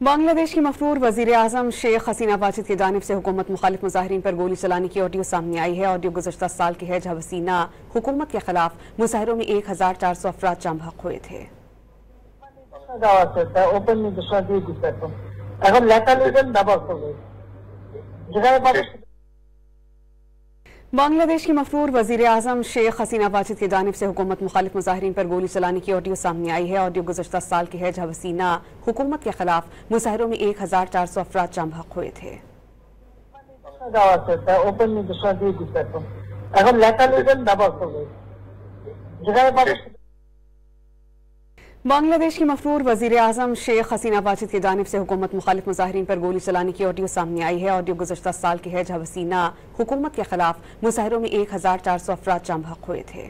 بنگلہ دیش کی مفرور وزیر اعظم شیخ حسینہ واجد کی جانب سے حکومت مخالف مظاہرین پر گولی چلانے کی آڈیو سامنے آئی ہے۔ آڈیو گزشتہ سال کی ہے جب حسینہ حکومت کے خلاف مظاہروں میں 1400 افراد جم حق ہوئے تھے۔ بنگلہ دیش کی مفرور وزیر اعظم شیخ حسینہ واجد کی جانب سے حکومت مخالف مظاہرین پر گولی چلانے کی آڈیو سامنے آئی ہے۔ آڈیو گزشتہ سال کی ہے جب حسینہ حکومت کے خلاف مظاہروں میں 1400 افراد جم حق ہوئے تھے۔ بنگلہ دیش کی مفرور وزیر اعظم شیخ حسینہ واجد کی جانب سے حکومت مخالف مظاہرین پر گولی چلانے کی آڈیو سامنے آئی ہے۔ آڈیو گزشتہ سال کی ہے جب حسینہ حکومت کے خلاف مظاہروں میں 1400 افراد جم حق ہوئے تھے۔